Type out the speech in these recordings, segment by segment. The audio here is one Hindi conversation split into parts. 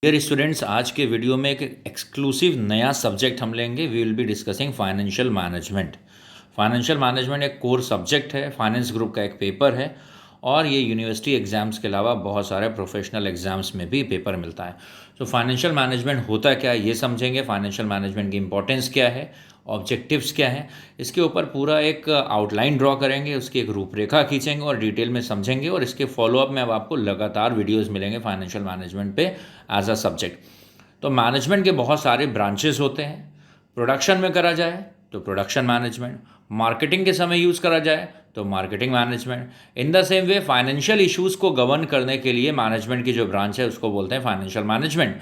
डियर स्टूडेंट्स, आज के वीडियो में एक एक्सक्लूसिव नया सब्जेक्ट हम लेंगे। We will be discussing financial management. Financial management एक कोर सब्जेक्ट है, फाइनेंस ग्रुप का एक पेपर है और ये यूनिवर्सिटी एग्ज़ाम्स के अलावा बहुत सारे प्रोफेशनल एग्ज़ाम्स में भी पेपर मिलता है। तो फाइनेंशियल मैनेजमेंट होता क्या है ये समझेंगे, फाइनेंशियल मैनेजमेंट की इंपॉर्टेंस क्या है, ऑब्जेक्टिव्स क्या हैं, इसके ऊपर पूरा एक आउटलाइन ड्रॉ करेंगे, उसकी एक रूपरेखा खींचेंगे और डिटेल में समझेंगे। और इसके फॉलोअप में अब आपको लगातार वीडियोस मिलेंगे फाइनेंशियल मैनेजमेंट पे एज अ सब्जेक्ट। तो मैनेजमेंट के बहुत सारे ब्रांचेस होते हैं। प्रोडक्शन में करा जाए तो प्रोडक्शन मैनेजमेंट, मार्केटिंग के समय यूज़ करा जाए तो marketing management. In the same way financial issues को गवर्न करने के लिए मैनेजमेंट की जो ब्रांच है उसको बोलते हैं financial management.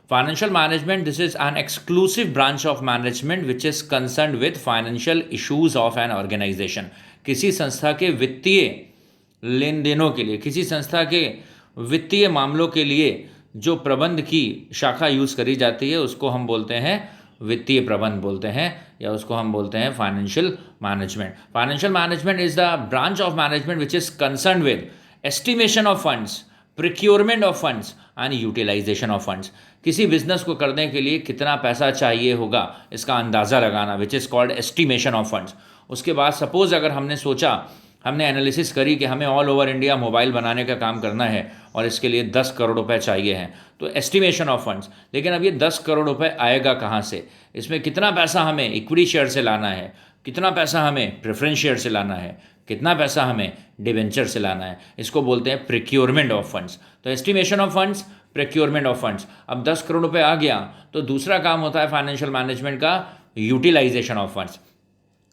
Financial management, this is an exclusive branch of management which is concerned with financial issues of an organization। किसी संस्था के वित्तीय लेन देनों के लिए, किसी संस्था के वित्तीय मामलों के लिए जो प्रबंध की शाखा यूज़ करी जाती है उसको हम बोलते हैं वित्तीय प्रबंध बोलते हैं, या उसको हम बोलते हैं financial management. Financial management is the branch of management which is concern with estimation of funds, procurement of funds and utilization of funds. किसी बिजनेस को करने के लिए कितना पैसा चाहिए होगा इसका अंदाज़ा लगाना, which is called estimation of funds. उसके बाद सपोज अगर हमने सोचा, हमने एनालिसिस करी कि हमें ऑल ओवर इंडिया मोबाइल बनाने का काम करना है और इसके लिए 10 करोड़ रुपए चाहिए हैं, तो एस्टिमेशन ऑफ फंड्स। लेकिन अब ये 10 करोड़ रुपए आएगा कहाँ से, इसमें कितना पैसा हमें इक्विटी शेयर से लाना है, कितना पैसा हमें प्रेफरेंस शेयर से लाना है, कितना पैसा हमें डिवेंचर से लाना है, इसको बोलते हैं प्रिक्योरमेंट ऑफ फंड्स। तो estimation of funds, procurement of funds. अब 10 करोड़ रुपए आ गया तो दूसरा काम होता है फाइनेंशियल मैनेजमेंट का यूटिलाइजेशन ऑफ फंड्स।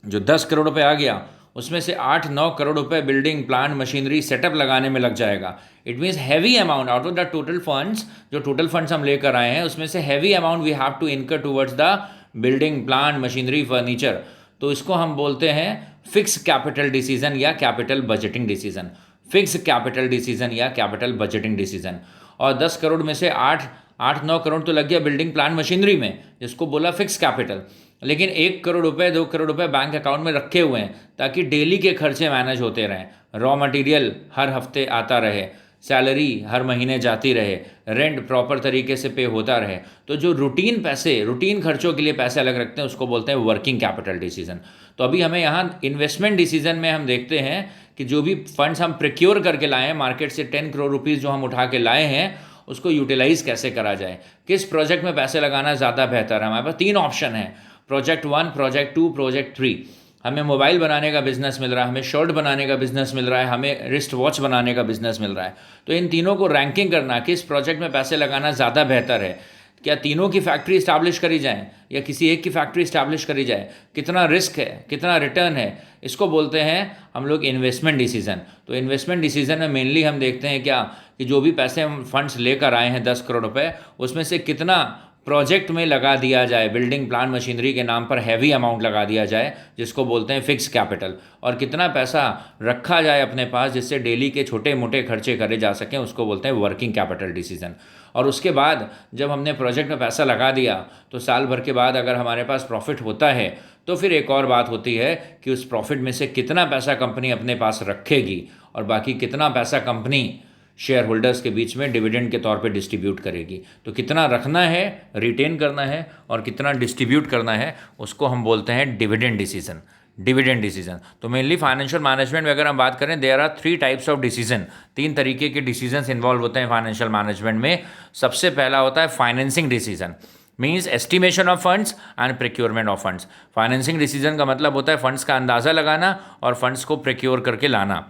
जो 10 करोड़ रुपए आ गया उसमें से 8-9 करोड़ रुपए बिल्डिंग प्लांट मशीनरी सेटअप लगाने में लग जाएगा। It means heavy amount out of the total funds, जो टोटल फंड्स हम लेकर आए हैं उसमें से heavy amount we have to incur towards the building plant machinery furniture. तो इसको हम बोलते हैं फिक्स कैपिटल डिसीजन या capital budgeting decision. Fix capital decision या कैपिटल बजटिंग डिसीजन। और 10 करोड़ में से 8-9 करोड़ तो लग गया बिल्डिंग प्लांट मशीनरी में, जिसको बोला फिक्स कैपिटल। लेकिन 1 करोड़ रुपए 2 करोड़ रुपए बैंक अकाउंट में रखे हुए हैं ताकि डेली के खर्चे मैनेज होते रहें, रॉ मटेरियल हर हफ्ते आता रहे, सैलरी हर महीने जाती रहे, रेंट प्रॉपर तरीके से पे होता रहे। तो जो रूटीन पैसे, रूटीन खर्चों के लिए पैसे अलग रखते हैं उसको बोलते हैं वर्किंग कैपिटल डिसीजन। तो अभी हमें यहाँ इन्वेस्टमेंट डिसीजन में हम देखते हैं कि जो भी फंड्स हम प्रिक्योर करके लाए हैं मार्केट से, 10 करोड़ रुपीज़ जो हम उठा के लाए हैं उसको यूटिलाइज कैसे करा जाए, किस प्रोजेक्ट में पैसे लगाना ज़्यादा बेहतर है। हमारे पास 3 ऑप्शन है, प्रोजेक्ट 1, प्रोजेक्ट 2, प्रोजेक्ट 3। हमें मोबाइल बनाने का बिजनेस मिल रहा है, हमें शर्ट बनाने का बिजनेस मिल रहा है, हमें रिस्ट वॉच बनाने का बिजनेस मिल रहा है। तो इन तीनों को रैंकिंग करना, किस प्रोजेक्ट में पैसे लगाना ज़्यादा बेहतर है, क्या तीनों की फैक्ट्री इस्टेब्लिश करी जाए या किसी एक की फैक्ट्री इस्टेब्लिश करी जाए, कितना रिस्क है, कितना रिटर्न है, इसको बोलते हैं हम लोग इन्वेस्टमेंट डिसीजन। तो इन्वेस्टमेंट डिसीजन में मेनली हम देखते हैं क्या कि जो भी पैसे हम फंड्स लेकर आए हैं 10 करोड़ रुपए, उसमें से कितना प्रोजेक्ट में लगा दिया जाए, बिल्डिंग प्लांट मशीनरी के नाम पर हैवी अमाउंट लगा दिया जाए जिसको बोलते हैं फिक्स कैपिटल, और कितना पैसा रखा जाए अपने पास जिससे डेली के छोटे मोटे खर्चे करे जा सकें, उसको बोलते हैं वर्किंग कैपिटल डिसीजन। और उसके बाद जब हमने प्रोजेक्ट में पैसा लगा दिया तो साल भर के बाद अगर हमारे पास प्रॉफिट होता है तो फिर एक और बात होती है कि उस प्रॉफिट में से कितना पैसा कंपनी अपने पास रखेगी और बाकी कितना पैसा कंपनी शेयर होल्डर्स के बीच में डिविडेंड के तौर पे डिस्ट्रीब्यूट करेगी। तो कितना रखना है, रिटेन करना है, और कितना डिस्ट्रीब्यूट करना है, उसको हम बोलते हैं डिविडेंड डिसीजन। Dividend decision. तो मेनली फाइनेंशियल मैनेजमेंट में अगर हम बात करें, there are 3 types of decision. 3 तरीके के डिसीजंस इन्वॉल्व होते हैं फाइनेंशियल मैनेजमेंट में। सबसे पहला होता है financing decision, means estimation of funds and procurement of funds. Financing decision का मतलब होता है फंड्स का अंदाज़ा लगाना और फंड्स को प्रिक्योर करके लाना।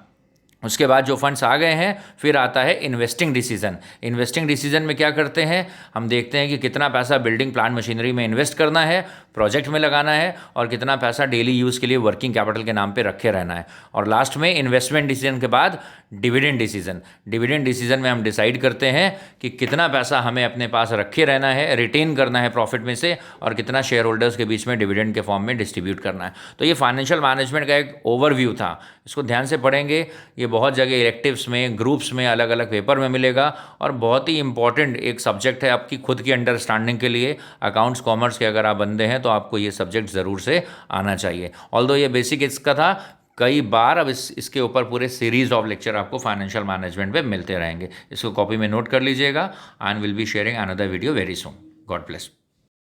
उसके बाद जो फंड्स आ गए हैं फिर आता है इन्वेस्टिंग डिसीजन। इन्वेस्टिंग डिसीजन में क्या करते हैं, हम देखते हैं कि कितना पैसा बिल्डिंग प्लांट मशीनरी में इन्वेस्ट करना है, प्रोजेक्ट में लगाना है, और कितना पैसा डेली यूज़ के लिए वर्किंग कैपिटल के नाम पे रखे रहना है। और लास्ट में इन्वेस्टमेंट डिसीजन के बाद डिविडेंड डिसीजन। डिविडेंड डिसीजन में हम डिसाइड करते हैं कि कितना पैसा हमें अपने पास रखे रहना है, रिटेन करना है प्रॉफिट में से, और कितना शेयर होल्डर्स के बीच में डिविडेंड के फॉर्म में डिस्ट्रीब्यूट करना है। तो ये फाइनेंशियल मैनेजमेंट का एक ओवरव्यू था, इसको ध्यान से पढ़ेंगे। ये बहुत जगह इलेक्टिव्स में, ग्रुप्स में, अलग अलग पेपर में मिलेगा और बहुत ही इंपॉर्टेंट एक सब्जेक्ट है आपकी खुद की अंडरस्टैंडिंग के लिए। अकाउंट्स कॉमर्स के अगर आप बंदे हैं तो आपको ये सब्जेक्ट ज़रूर से आना चाहिए। ऑल्दो ये बेसिक इसका था, कई बार अब इसके ऊपर पूरे सीरीज ऑफ लेक्चर आपको फाइनेंशियल मैनेजमेंट पे मिलते रहेंगे। इसको कॉपी में नोट कर लीजिएगा and will be sharing another video very soon. God bless.